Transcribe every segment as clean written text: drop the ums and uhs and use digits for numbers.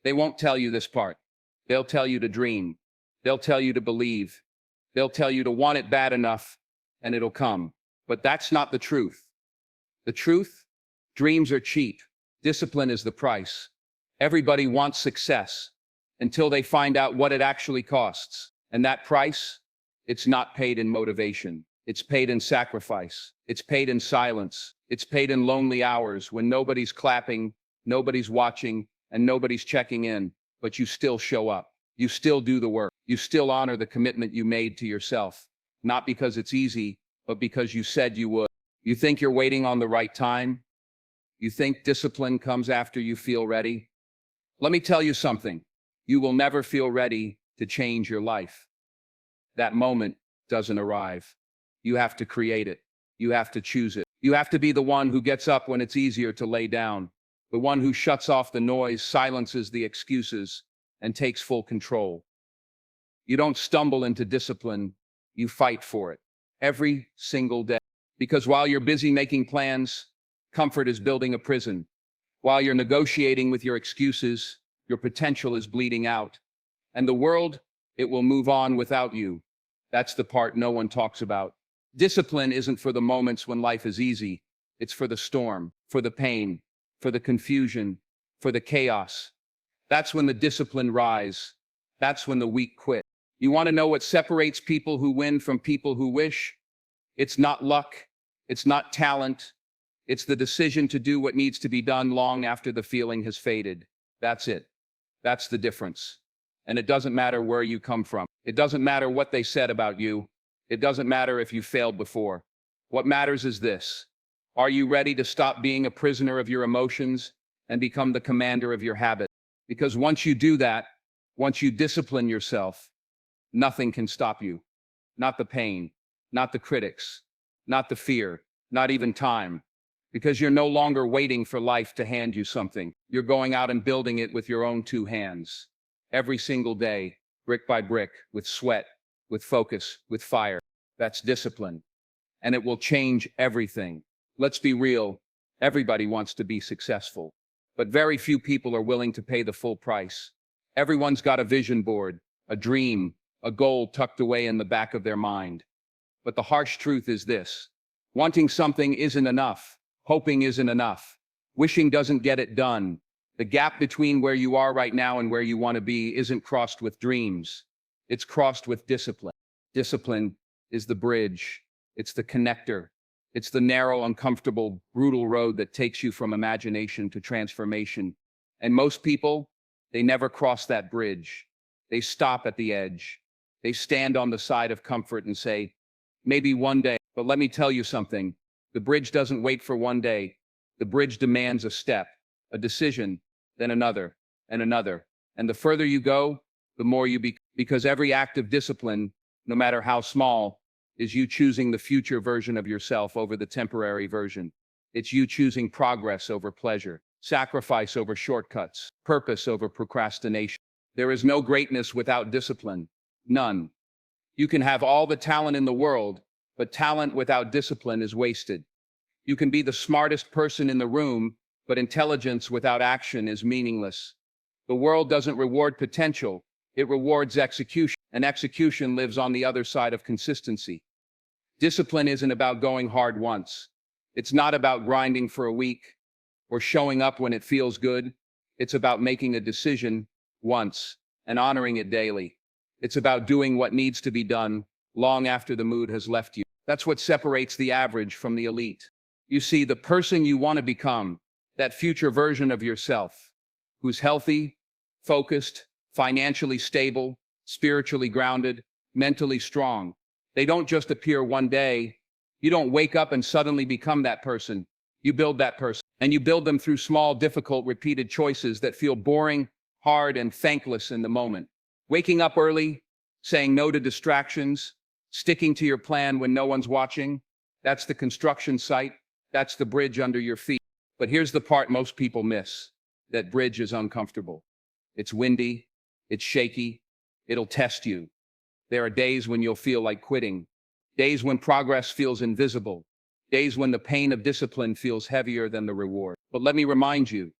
They won't tell you this part. They'll tell you to dream. They'll tell you to believe. They'll tell you to want it bad enough, and it'll come. But that's not the truth. The truth? Dreams are cheap. Discipline is the price. Everybody wants success until they find out what it actually costs. And that price? It's not paid in motivation. It's paid in sacrifice. It's paid in silence. It's paid in lonely hours when nobody's clapping, nobody's watching, and nobody's checking in. But you still show up. You still do the work. You still honor the commitment you made to yourself. Not because it's easy, but because you said you would. You think you're waiting on the right time? You think discipline comes after you feel ready? Let me tell you something. You will never feel ready to change your life. That moment doesn't arrive. You have to create it. You have to choose it. You have to be the one who gets up when it's easier to lay down, the one who shuts off the noise, silences the excuses, and takes full control. You don't stumble into discipline, you fight for it every single day. Because while you're busy making plans, comfort is building a prison. While you're negotiating with your excuses, your potential is bleeding out. And the world, it will move on without you. That's the part no one talks about. Discipline isn't for the moments when life is easy. It's for the storm, for the pain, for the confusion, for the chaos. That's when the discipline rise. That's when the weak quit. You want to know what separates people who win from people who wish? It's not luck. It's not talent. It's the decision to do what needs to be done long after the feeling has faded. That's it. That's the difference. And it doesn't matter where you come from. It doesn't matter what they said about you. It doesn't matter if you failed before. What matters is this. Are you ready to stop being a prisoner of your emotions and become the commander of your habit? Because once you do that, once you discipline yourself, nothing can stop you. Not the pain, not the critics, not the fear, not even time. Because you're no longer waiting for life to hand you something. You're going out and building it with your own two hands. Every single day, brick by brick, with sweat, with focus, with fire. That's discipline. And it will change everything. Let's be real. Everybody wants to be successful. But very few people are willing to pay the full price. Everyone's got a vision board, a dream, a goal tucked away in the back of their mind. But the harsh truth is this. Wanting something isn't enough. Hoping isn't enough. Wishing doesn't get it done. The gap between where you are right now and where you want to be isn't crossed with dreams. It's crossed with discipline. Discipline is the bridge. It's the connector. It's the narrow, uncomfortable, brutal road that takes you from imagination to transformation. And most people, they never cross that bridge. They stop at the edge. They stand on the side of comfort and say, maybe one day. But let me tell you something. The bridge doesn't wait for one day. The bridge demands a step, a decision, then another, and another. And the further you go, the more you because every act of discipline, no matter how small, is you choosing the future version of yourself over the temporary version. It's you choosing progress over pleasure, sacrifice over shortcuts, purpose over procrastination. There is no greatness without discipline. None. You can have all the talent in the world, but talent without discipline is wasted. You can be the smartest person in the room, but intelligence without action is meaningless. The world doesn't reward potential, it rewards execution, and execution lives on the other side of consistency. Discipline isn't about going hard once. It's not about grinding for a week or showing up when it feels good. It's about making a decision once and honoring it daily. It's about doing what needs to be done long after the mood has left you. That's what separates the average from the elite. You see, the person you want to become, that future version of yourself, who's healthy, focused, financially stable, spiritually grounded, mentally strong. They don't just appear one day. You don't wake up and suddenly become that person. You build that person. And you build them through small, difficult, repeated choices that feel boring, hard, and thankless in the moment. Waking up early, saying no to distractions, sticking to your plan when no one's watching. That's the construction site. That's the bridge under your feet. But here's the part most people miss. That bridge is uncomfortable. It's windy. It's shaky. It'll test you. There are days when you'll feel like quitting. Days when progress feels invisible. Days when the pain of discipline feels heavier than the reward. But let me remind you,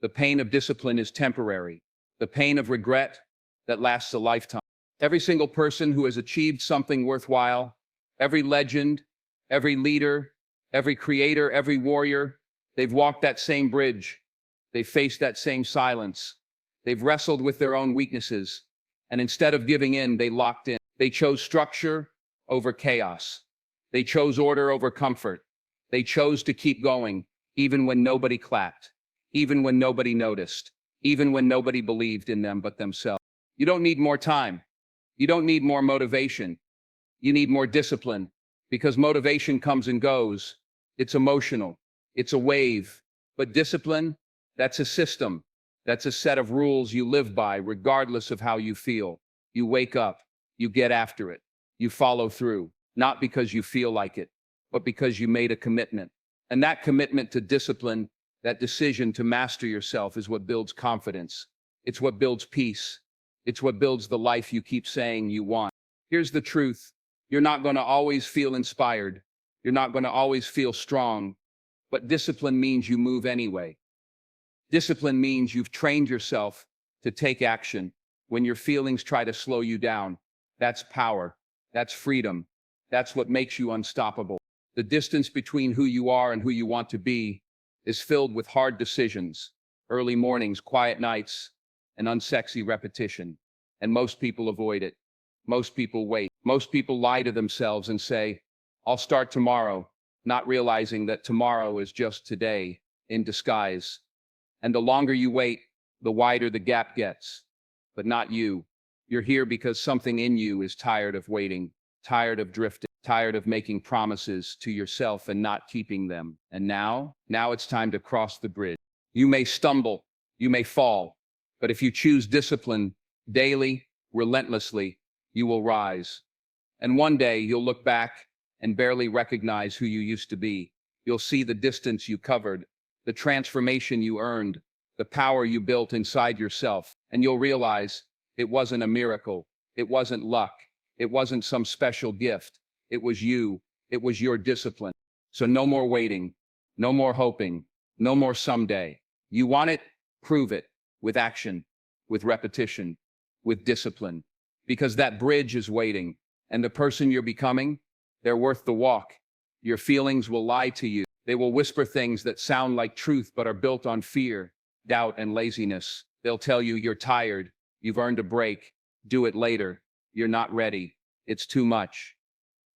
the pain of discipline is temporary. the pain of regret that lasts a lifetime. Every single person who has achieved something worthwhile, every legend, every leader, every creator, every warrior, they've walked that same bridge. They've faced that same silence. They've wrestled with their own weaknesses. And instead of giving in, they locked in. They chose structure over chaos. They chose order over comfort. They chose to keep going, even when nobody clapped, even when nobody noticed, even when nobody believed in them but themselves. You don't need more time. You don't need more motivation. You need more discipline, because motivation comes and goes. It's emotional. It's a wave. But discipline, that's a system. That's a set of rules you live by, regardless of how you feel. You wake up, you get after it, you follow through, not because you feel like it, but because you made a commitment. And that commitment to discipline, that decision to master yourself, is what builds confidence. It's what builds peace. It's what builds the life you keep saying you want. Here's the truth. You're not going to always feel inspired. You're not going to always feel strong. But discipline means you move anyway. Discipline means you've trained yourself to take action when your feelings try to slow you down. That's power. That's freedom. That's what makes you unstoppable. The distance between who you are and who you want to be is filled with hard decisions, early mornings, quiet nights, and unsexy repetition. And most people avoid it. Most people wait. Most people lie to themselves and say, I'll start tomorrow, not realizing that tomorrow is just today in disguise. And the longer you wait, the wider the gap gets. But not you. You're here because something in you is tired of waiting, tired of drifting, tired of making promises to yourself and not keeping them. And now it's time to cross the bridge. You may stumble, you may fall, but if you choose discipline daily, relentlessly, you will rise. And one day you'll look back and barely recognize who you used to be. You'll see the distance you covered, the transformation you earned, the power you built inside yourself. And you'll realize it wasn't a miracle. It wasn't luck. It wasn't some special gift. It was you. It was your discipline. So no more waiting, no more hoping, no more someday. You want it? Prove it with action, with repetition, with discipline. Because that bridge is waiting, and the person you're becoming, they're worth the walk. Your feelings will lie to you. They will whisper things that sound like truth but are built on fear, doubt, and laziness. They'll tell you you're tired, you've earned a break, do it later, you're not ready, it's too much.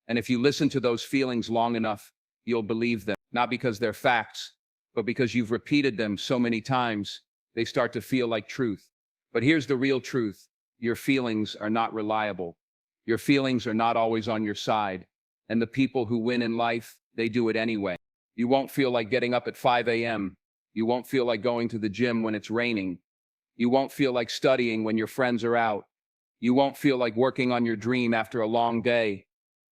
And if you listen to those feelings long enough, you'll believe them, not because they're facts, but because you've repeated them so many times, they start to feel like truth. But here's the real truth. Your feelings are not reliable. Your feelings are not always on your side. And the people who win in life, they do it anyway. You won't feel like getting up at 5 a.m. You won't feel like going to the gym when it's raining. You won't feel like studying when your friends are out. You won't feel like working on your dream after a long day.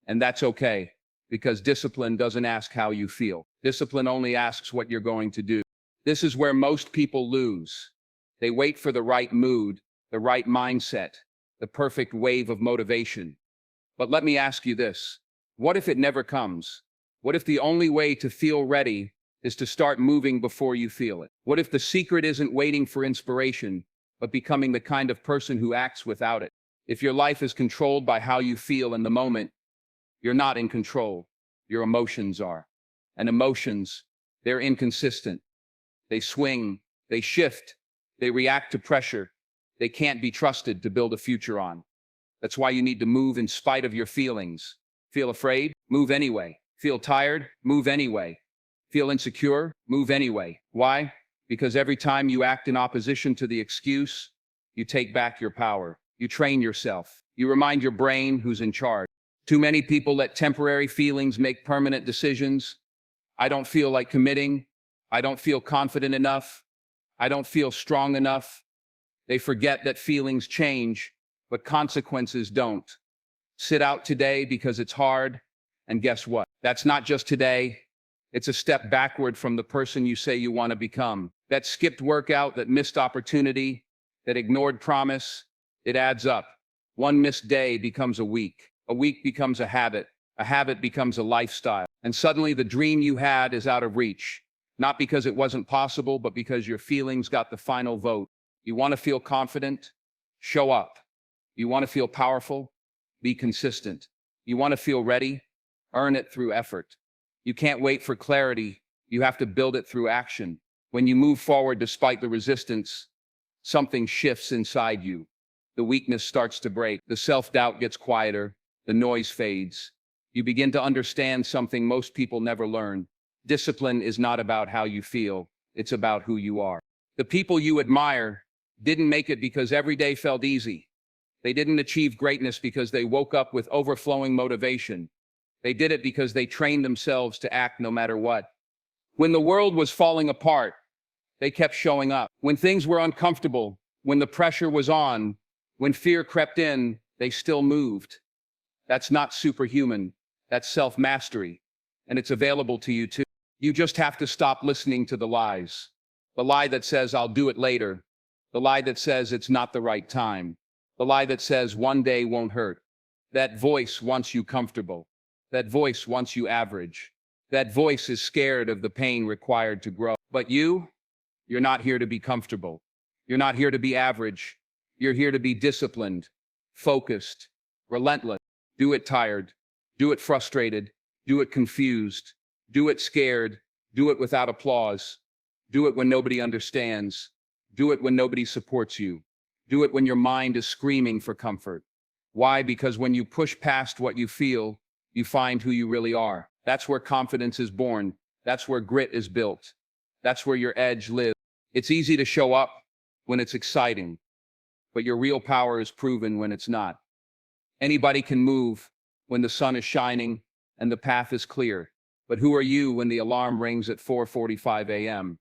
And that's okay, because discipline doesn't ask how you feel. Discipline only asks what you're going to do. This is where most people lose. They wait for the right mood, the right mindset, the perfect wave of motivation. But let me ask you this. What if it never comes? What if the only way to feel ready is to start moving before you feel it? What if the secret isn't waiting for inspiration, but becoming the kind of person who acts without it? If your life is controlled by how you feel in the moment, you're not in control. Your emotions are. And emotions, they're inconsistent. They swing, they shift, they react to pressure. They can't be trusted to build a future on. That's why you need to move in spite of your feelings. Feel afraid? Move anyway. Feel tired? Move anyway. Feel insecure? Move anyway. Why? Because every time you act in opposition to the excuse, you take back your power. You train yourself. You remind your brain who's in charge. Too many people let temporary feelings make permanent decisions. I don't feel like committing. I don't feel confident enough. I don't feel strong enough. They forget that feelings change, but consequences don't. Sit out today because it's hard, and guess what? That's not just today. It's a step backward from the person you say you want to become. That skipped workout, that missed opportunity, that ignored promise, it adds up. One missed day becomes a week becomes a habit becomes a lifestyle, and suddenly the dream you had is out of reach. Not because it wasn't possible, but because your feelings got the final vote. You want to feel confident? Show up. You want to feel powerful? Be consistent. You want to feel ready? Earn it through effort. You can't wait for clarity. You have to build it through action. When you move forward despite the resistance, something shifts inside you. The weakness starts to break. The self-doubt gets quieter. The noise fades. You begin to understand something most people never learn. Discipline is not about how you feel. It's about who you are. The people you admire didn't make it because every day felt easy. They didn't achieve greatness because they woke up with overflowing motivation. They did it because they trained themselves to act no matter what. When the world was falling apart, they kept showing up. When things were uncomfortable, when the pressure was on, when fear crept in, they still moved. That's not superhuman. That's self-mastery. And it's available to you too. You just have to stop listening to the lies. The lie that says, I'll do it later. The lie that says it's not the right time. The lie that says one day won't hurt. That voice wants you comfortable. That voice wants you average. That voice is scared of the pain required to grow. But you're not here to be comfortable. You're not here to be average. You're here to be disciplined, focused, relentless. Do it tired. Do it frustrated. Do it confused. Do it scared. Do it without applause. Do it when nobody understands. Do it when nobody supports you. Do it when your mind is screaming for comfort. Why? Because when you push past what you feel, you find who you really are. That's where confidence is born. That's where grit is built. That's where your edge lives. It's easy to show up when it's exciting, but your real power is proven when it's not. Anybody can move when the sun is shining and the path is clear. But who are you when the alarm rings at 4:45 a.m.?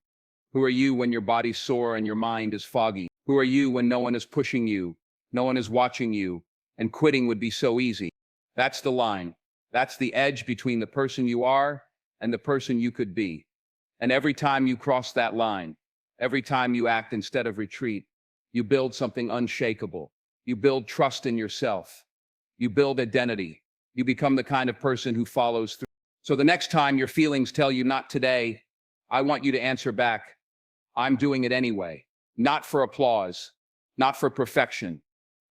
Who are you when your body's sore and your mind is foggy? Who are you when no one is pushing you, no one is watching you, and quitting would be so easy? That's the line. That's the edge between the person you are and the person you could be. And every time you cross that line, every time you act instead of retreat, you build something unshakable. You build trust in yourself. You build identity. You become the kind of person who follows through. So the next time your feelings tell you not today, I want you to answer back, I'm doing it anyway. Not for applause, not for perfection,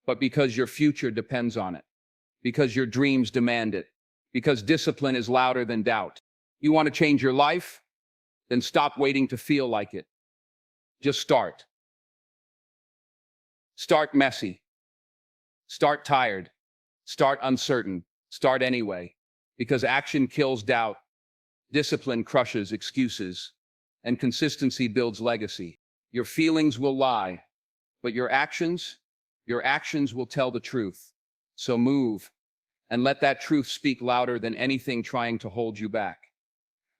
but because your future depends on it. Because your dreams demand it. Because discipline is louder than doubt. You want to change your life? Then stop waiting to feel like it. Just start. Start messy. Start tired. Start uncertain. Start anyway. Because action kills doubt, discipline crushes excuses, and consistency builds legacy. Your feelings will lie, but your actions will tell the truth. So move, and let that truth speak louder than anything trying to hold you back.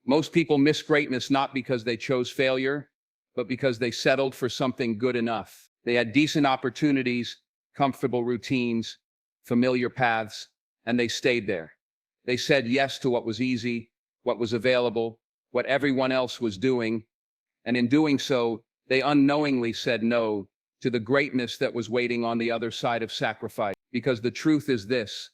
Most people miss greatness not because they chose failure, but because they settled for something good enough. They had decent opportunities, comfortable routines, familiar paths, and they stayed there. They said yes to what was easy, what was available, what everyone else was doing, and in doing so, they unknowingly said no to the greatness that was waiting on the other side of sacrifice. Because the truth is this: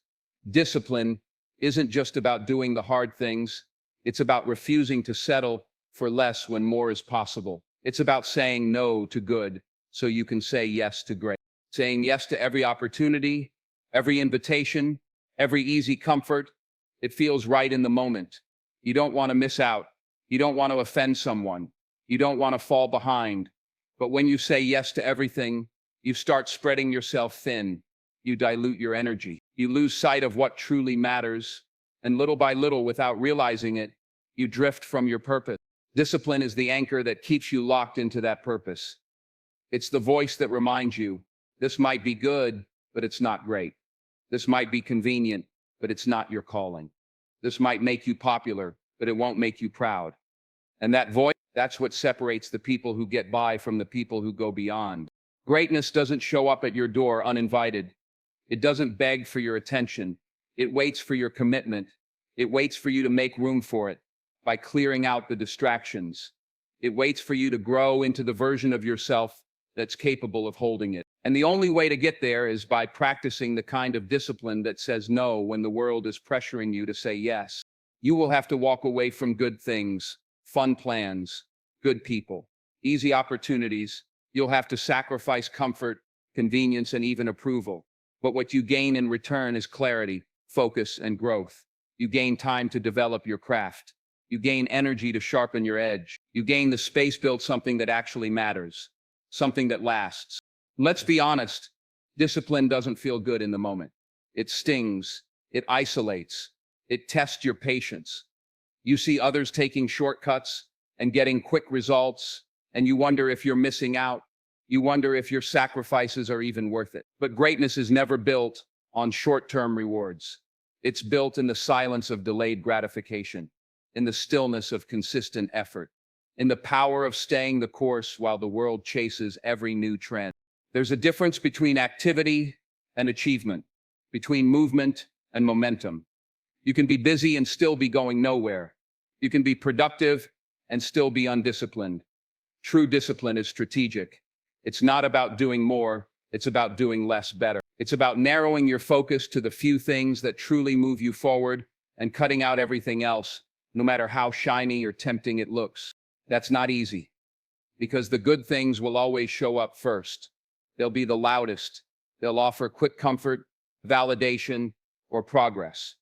discipline isn't just about doing the hard things, it's about refusing to settle for less when more is possible. It's about saying no to good so you can say yes to great. Saying yes to every opportunity, every invitation, every easy comfort. It feels right in the moment. You don't want to miss out. You don't want to offend someone. You don't want to fall behind. But when you say yes to everything, you start spreading yourself thin. You dilute your energy. You lose sight of what truly matters. And little by little, without realizing it, you drift from your purpose. Discipline is the anchor that keeps you locked into that purpose. It's the voice that reminds you, this might be good, but it's not great. This might be convenient, but it's not your calling. This might make you popular, but it won't make you proud. And that voice, that's what separates the people who get by from the people who go beyond. Greatness doesn't show up at your door uninvited. It doesn't beg for your attention. It waits for your commitment. It waits for you to make room for it by clearing out the distractions. It waits for you to grow into the version of yourself that's capable of holding it. And the only way to get there is by practicing the kind of discipline that says no when the world is pressuring you to say yes. You will have to walk away from good things, fun plans, good people, easy opportunities. You'll have to sacrifice comfort, convenience, and even approval. But what you gain in return is clarity, focus, and growth. You gain time to develop your craft. You gain energy to sharpen your edge. You gain the space to build something that actually matters, something that lasts. Let's be honest, discipline doesn't feel good in the moment. It stings, it isolates, it tests your patience. You see others taking shortcuts and getting quick results, and you wonder if you're missing out. You wonder if your sacrifices are even worth it. But greatness is never built on short-term rewards. It's built in the silence of delayed gratification, in the stillness of consistent effort, in the power of staying the course while the world chases every new trend. There's a difference between activity and achievement, between movement and momentum. You can be busy and still be going nowhere. You can be productive and still be undisciplined. True discipline is strategic. It's not about doing more, it's about doing less better. It's about narrowing your focus to the few things that truly move you forward and cutting out everything else, no matter how shiny or tempting it looks. That's not easy, because the good things will always show up first. They'll be the loudest. They'll offer quick comfort, validation, or progress.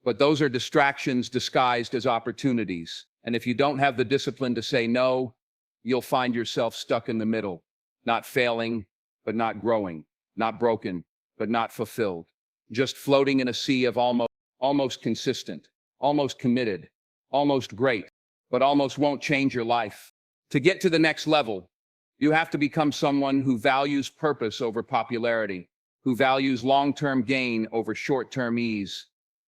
But those are distractions disguised as opportunities. And if you don't have the discipline to say no, you'll find yourself stuck in the middle, not failing, but not growing, not broken, but not fulfilled, just floating in a sea of almost consistent, almost committed, almost great, but almost won't change your life. To get to the next level, you have to become someone who values purpose over popularity, who values long-term gain over short-term ease,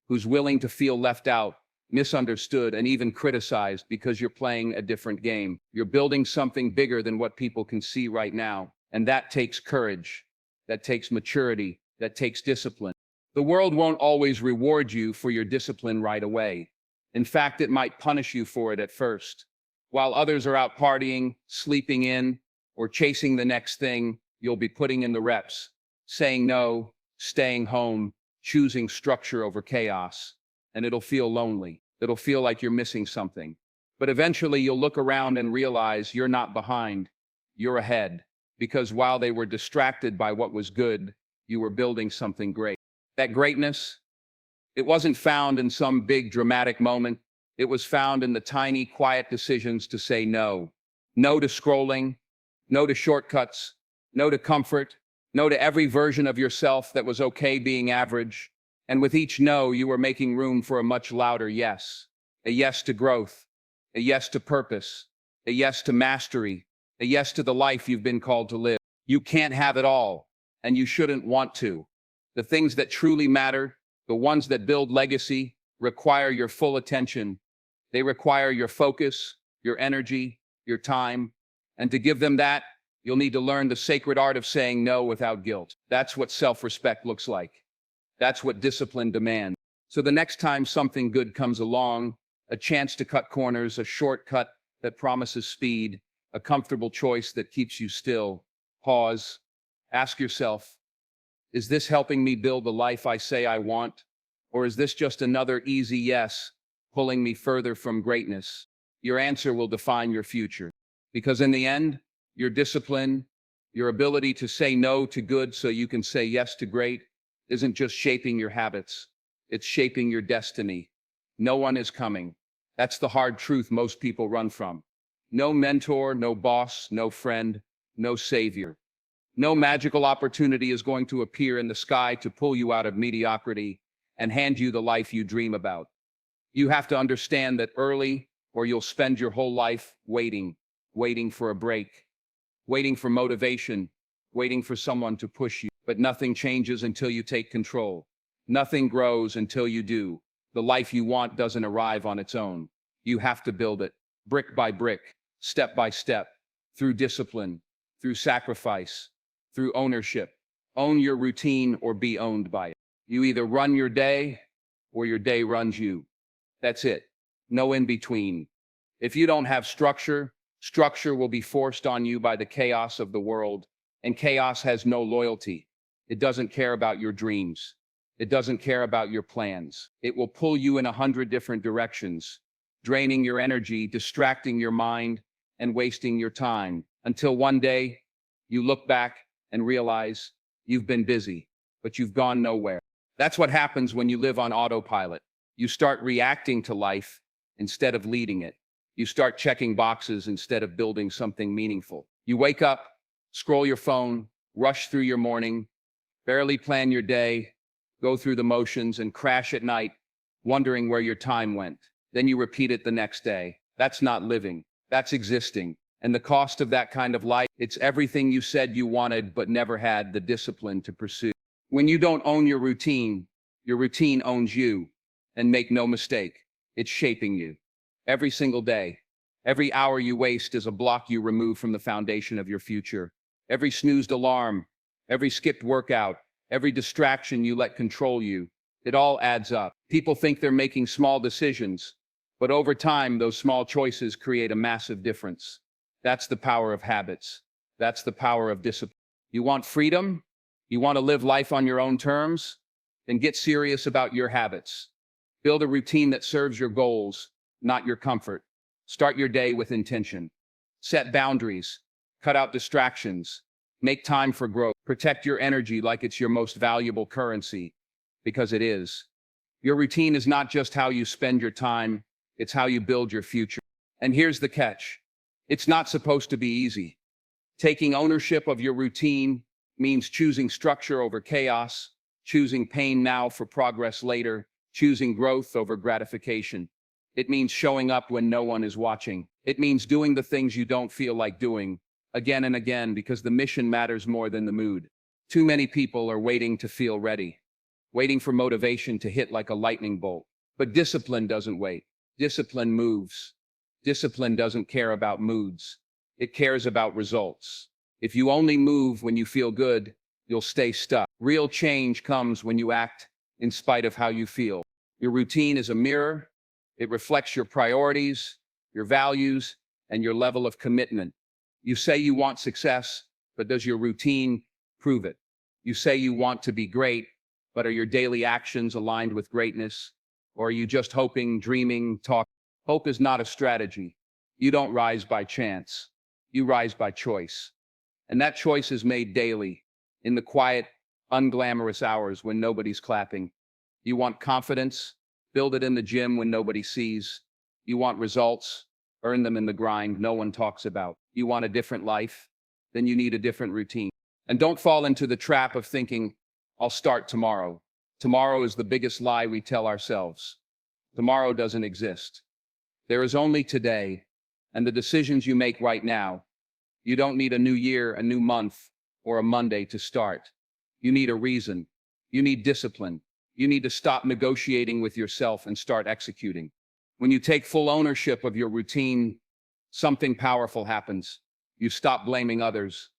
who's willing to feel left out, misunderstood, and even criticized because you're playing a different game. You're building something bigger than what people can see right now. And that takes courage, that takes maturity, that takes discipline. The world won't always reward you for your discipline right away. In fact, it might punish you for it at first. While others are out partying, sleeping in, or chasing the next thing, you'll be putting in the reps, saying no, staying home, choosing structure over chaos. And it'll feel lonely. It'll feel like you're missing something. But eventually you'll look around and realize you're not behind, you're ahead. Because while they were distracted by what was good, you were building something great. That greatness, it wasn't found in some big dramatic moment. It was found in the tiny, quiet decisions to say no. No to scrolling, no to shortcuts, no to comfort, no to every version of yourself that was okay being average. And with each no, you were making room for a much louder yes. A yes to growth, a yes to purpose, a yes to mastery, a yes to the life you've been called to live. You can't have it all, and you shouldn't want to. The things that truly matter, the ones that build legacy, require your full attention. They require your focus, your energy, your time. And to give them that, you'll need to learn the sacred art of saying no without guilt. That's what self-respect looks like. That's what discipline demands. So the next time something good comes along, a chance to cut corners, a shortcut that promises speed, a comfortable choice that keeps you still, pause, ask yourself, is this helping me build the life I say I want? Or is this just another easy yes, pulling me further from greatness? Your answer will define your future. Because in the end, your discipline, your ability to say no to good so you can say yes to great, isn't just shaping your habits, it's shaping your destiny. No one is coming. That's the hard truth most people run from. No mentor, no boss, no friend, no savior. No magical opportunity is going to appear in the sky to pull you out of mediocrity and hand you the life you dream about. You have to understand that early, or you'll spend your whole life waiting for a break, waiting for motivation, waiting for someone to push you. But nothing changes until you take control. Nothing grows until you do. The life you want doesn't arrive on its own. You have to build it, brick by brick, step by step, through discipline, through sacrifice, through ownership. Own your routine or be owned by it. You either run your day or your day runs you. That's it. No in between. If you don't have structure, structure will be forced on you by the chaos of the world, and chaos has no loyalty. It doesn't care about your dreams. It doesn't care about your plans. It will pull you in 100 different directions, draining your energy, distracting your mind, and wasting your time, until one day You look back and realize you've been busy, but you've gone nowhere. That's what happens when you live on autopilot. You start reacting to life instead of leading it. You start checking boxes instead of building something meaningful. You wake up, scroll your phone, rush through your morning, barely plan your day, go through the motions, and crash at night, wondering where your time went. Then you repeat it the next day. That's not living. That's existing. And the cost of that kind of life, it's everything you said you wanted but never had the discipline to pursue. When you don't own your routine owns you. And make no mistake, it's shaping you. Every single day, every hour you waste is a block you remove from the foundation of your future. Every snoozed alarm, every skipped workout, every distraction you let control you, it all adds up. People think they're making small decisions, but over time, those small choices create a massive difference. That's the power of habits. That's the power of discipline. You want freedom? You want to live life on your own terms? Then get serious about your habits. Build a routine that serves your goals, not your comfort. Start your day with intention. Set boundaries. Cut out distractions. Make time for growth. Protect your energy like it's your most valuable currency, because it is. Your routine is not just how you spend your time, it's how you build your future. And here's the catch. It's not supposed to be easy. Taking ownership of your routine means choosing structure over chaos, choosing pain now for progress later, choosing growth over gratification. It means showing up when no one is watching. It means doing the things you don't feel like doing, again and again, because the mission matters more than the mood. Too many people are waiting to feel ready, waiting for motivation to hit like a lightning bolt. But discipline doesn't wait. Discipline moves. Discipline doesn't care about moods. It cares about results. If you only move when you feel good, you'll stay stuck. Real change comes when you act in spite of how you feel. Your routine is a mirror. It reflects your priorities, your values, and your level of commitment. You say you want success, but does your routine prove it? You say you want to be great, but are your daily actions aligned with greatness? Or are you just hoping, dreaming, talking? Hope is not a strategy. You don't rise by chance. You rise by choice. And that choice is made daily, in the quiet, unglamorous hours when nobody's clapping. You want confidence? Build it in the gym when nobody sees. You want results? Earn them in the grind no one talks about. You want a different life? Then you need a different routine. And don't fall into the trap of thinking, I'll start tomorrow. Tomorrow is the biggest lie we tell ourselves. Tomorrow doesn't exist. There is only today, and the decisions you make right now. You don't need a new year, a new month, or a Monday to start. You need a reason. You need discipline. You need to stop negotiating with yourself and start executing. When you take full ownership of your routine, something powerful happens. You stop blaming others.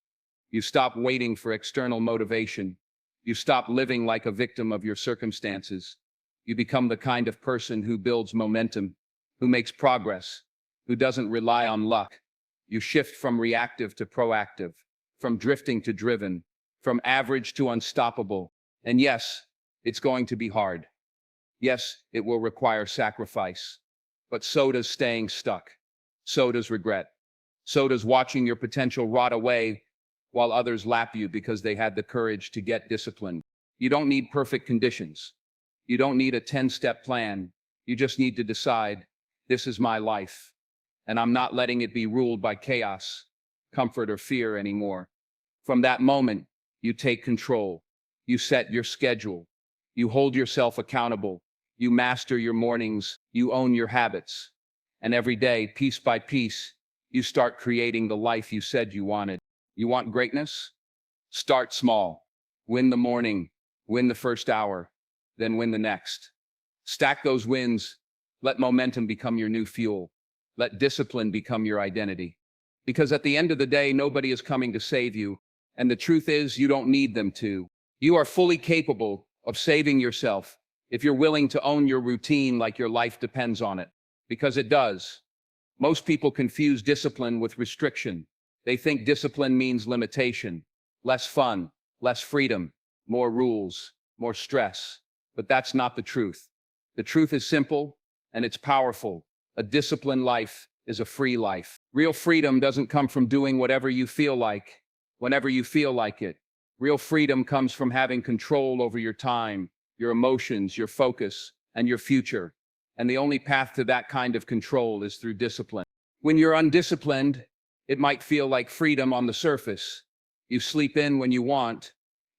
You stop waiting for external motivation. You stop living like a victim of your circumstances. You become the kind of person who builds momentum, who makes progress, who doesn't rely on luck. You shift from reactive to proactive, from drifting to driven, from average to unstoppable. And yes, it's going to be hard. Yes, it will require sacrifice. But so does staying stuck. So does regret. So does watching your potential rot away while others lap you because they had the courage to get disciplined. You don't need perfect conditions. You don't need a 10-step plan. You just need to decide, this is my life, and I'm not letting it be ruled by chaos, comfort, or fear anymore. From that moment, you take control. You set your schedule. You hold yourself accountable. You master your mornings. You own your habits. And every day, piece by piece, you start creating the life you said you wanted. You want greatness? Start small. Win the morning. Win the first hour. Then win the next. Stack those wins. Let momentum become your new fuel. Let discipline become your identity. Because at the end of the day, nobody is coming to save you. And the truth is, you don't need them to. You are fully capable of saving yourself if you're willing to own your routine like your life depends on it. Because it does. Most people confuse discipline with restriction. They think discipline means limitation, less fun, less freedom, more rules, more stress. But that's not the truth. The truth is simple, and it's powerful. A disciplined life is a free life. Real freedom doesn't come from doing whatever you feel like. whenever you feel like it. Real freedom comes from having control over your time, your emotions, your focus, and your future. And the only path to that kind of control is through discipline. When you're undisciplined, it might feel like freedom on the surface. You sleep in when you want,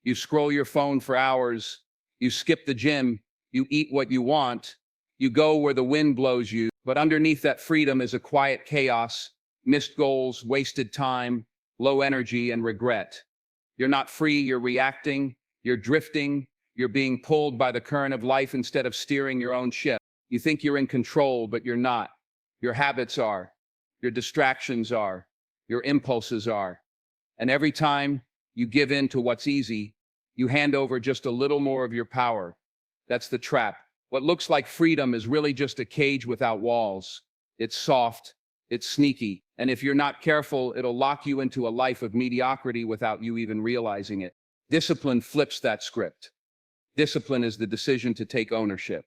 you scroll your phone for hours, you skip the gym, you eat what you want, you go where the wind blows you. But underneath that freedom is a quiet chaos, missed goals, wasted time, low energy, and regret. You're not free, you're reacting, you're drifting, you're being pulled by the current of life instead of steering your own ship. You think you're in control, but you're not. Your habits are, your distractions are, your impulses are. And every time you give in to what's easy, you hand over just a little more of your power. That's the trap. What looks like freedom is really just a cage without walls. It's soft, it's sneaky, and if you're not careful, it'll lock you into a life of mediocrity without you even realizing it. Discipline flips that script. Discipline is the decision to take ownership.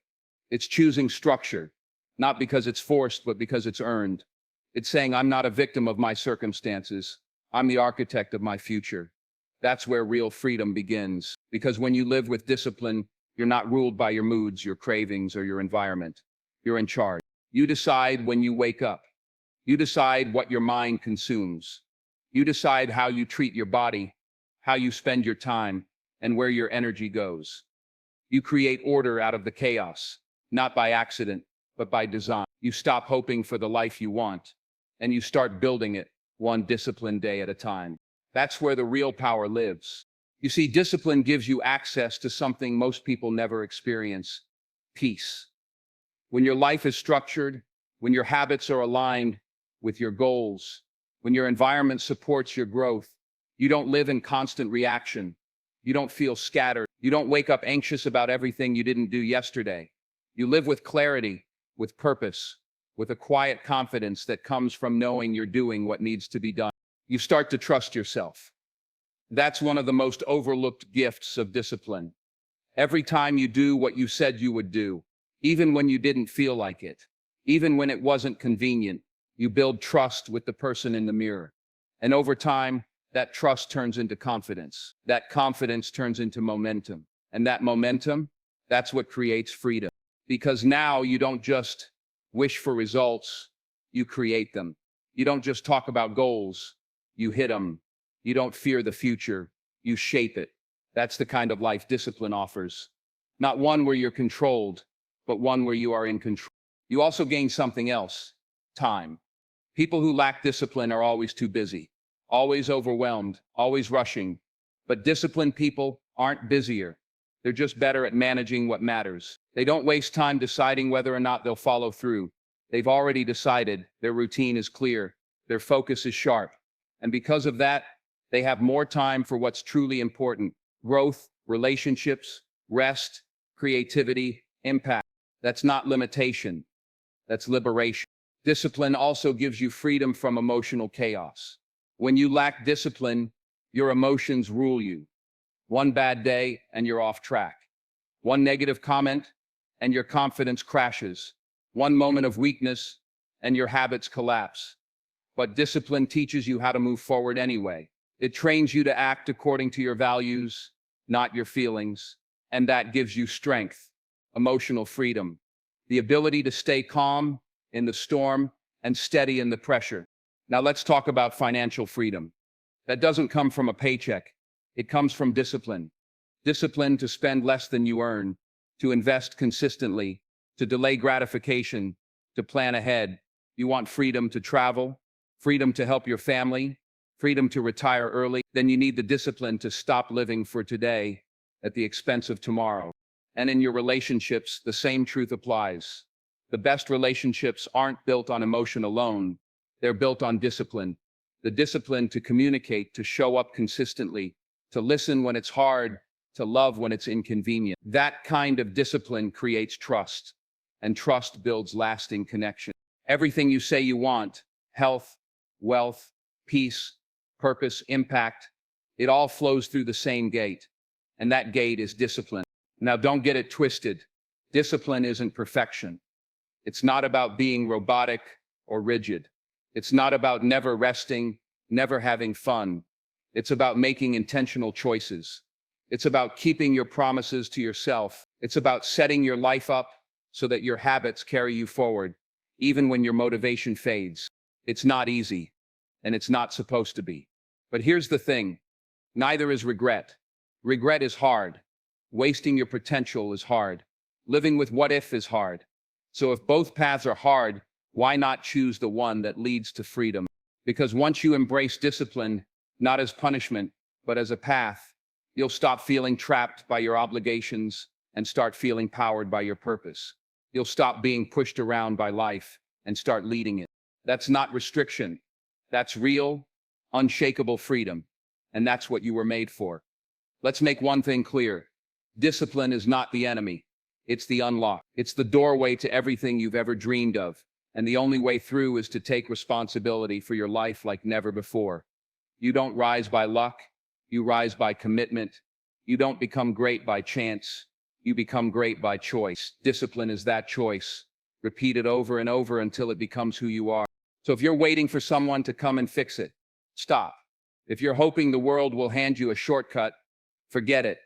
It's choosing structure, not because it's forced, but because it's earned. It's saying, I'm not a victim of my circumstances. I'm the architect of my future. That's where real freedom begins. Because when you live with discipline, you're not ruled by your moods, your cravings, or your environment. You're in charge. You decide when you wake up. You decide what your mind consumes. You decide how you treat your body, how you spend your time, and where your energy goes. You create order out of the chaos, not by accident, but by design. You stop hoping for the life you want, and you start building it one disciplined day at a time. That's where the real power lives. You see, discipline gives you access to something most people never experience: peace. When your life is structured, when your habits are aligned with your goals, when your environment supports your growth, you don't live in constant reaction. You don't feel scattered. You don't wake up anxious about everything you didn't do yesterday. You live with clarity, with purpose, with a quiet confidence that comes from knowing you're doing what needs to be done. You start to trust yourself. That's one of the most overlooked gifts of discipline. Every time you do what you said you would do, even when you didn't feel like it, even when it wasn't convenient, you build trust with the person in the mirror. And over time, that trust turns into confidence. That confidence turns into momentum. And that momentum, that's what creates freedom. Because now you don't just wish for results, you create them. You don't just talk about goals, you hit them. You don't fear the future, you shape it. That's the kind of life discipline offers. Not one where you're controlled, but one where you are in control. You also gain something else: time. People who lack discipline are always too busy, always overwhelmed, always rushing. But disciplined people aren't busier. They're just better at managing what matters. They don't waste time deciding whether or not they'll follow through. They've already decided. Their routine is clear. Their focus is sharp. And because of that, they have more time for what's truly important: growth, relationships, rest, creativity, impact. That's not limitation. That's liberation. Discipline also gives you freedom from emotional chaos. When you lack discipline, your emotions rule you. One bad day and you're off track. One negative comment and your confidence crashes. One moment of weakness and your habits collapse. But discipline teaches you how to move forward anyway. It trains you to act according to your values, not your feelings. And that gives you strength, emotional freedom, the ability to stay calm in the storm and steady in the pressure. Now let's talk about financial freedom. That doesn't come from a paycheck. It comes from discipline. Discipline to spend less than you earn, to invest consistently, to delay gratification, to plan ahead. You want freedom to travel, freedom to help your family, freedom to retire early. Then you need the discipline to stop living for today at the expense of tomorrow. And in your relationships, the same truth applies. The best relationships aren't built on emotion alone. They're built on discipline. The discipline to communicate, to show up consistently, to listen when it's hard, to love when it's inconvenient. That kind of discipline creates trust, and trust builds lasting connection. Everything you say you want: health, wealth, peace, purpose, impact, it all flows through the same gate. And that gate is discipline. Now, don't get it twisted. Discipline isn't perfection. It's not about being robotic or rigid. It's not about never resting, never having fun. It's about making intentional choices. It's about keeping your promises to yourself. It's about setting your life up so that your habits carry you forward, even when your motivation fades. It's not easy, and it's not supposed to be. But here's the thing, neither is regret. Regret is hard. Wasting your potential is hard. Living with what if is hard. So if both paths are hard, why not choose the one that leads to freedom? Because once you embrace discipline, not as punishment, but as a path, you'll stop feeling trapped by your obligations and start feeling powered by your purpose. You'll stop being pushed around by life and start leading it. That's not restriction. That's real, unshakable freedom. And that's what you were made for. Let's make one thing clear. Discipline is not the enemy. It's the unlock. It's the doorway to everything you've ever dreamed of. And the only way through is to take responsibility for your life like never before. You don't rise by luck. You rise by commitment. You don't become great by chance. You become great by choice. Discipline is that choice. Repeat it over and over until it becomes who you are. So if you're waiting for someone to come and fix it, stop. If you're hoping the world will hand you a shortcut, forget it.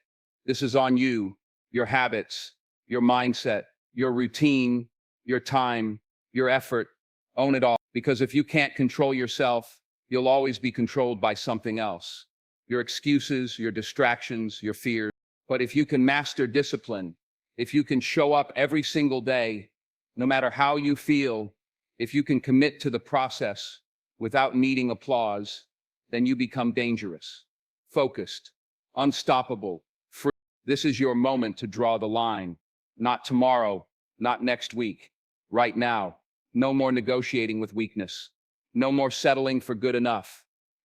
This is on you, your habits, your mindset, your routine, your time, your effort. Own it all. Because if you can't control yourself, you'll always be controlled by something else. Your excuses, your distractions, your fears. But if you can master discipline, if you can show up every single day, no matter how you feel, if you can commit to the process without needing applause, then you become dangerous, focused, unstoppable, free. This is your moment to draw the line. Not tomorrow, not next week, right now. No more negotiating with weakness. No more settling for good enough.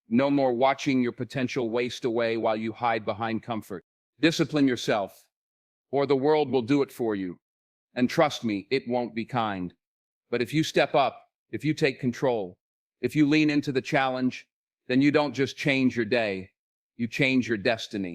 No more watching your potential waste away while you hide behind comfort. Discipline yourself, or the world will do it for you. And trust me, it won't be kind. But if you step up, if you take control, if you lean into the challenge, then you don't just change your day, you change your destiny.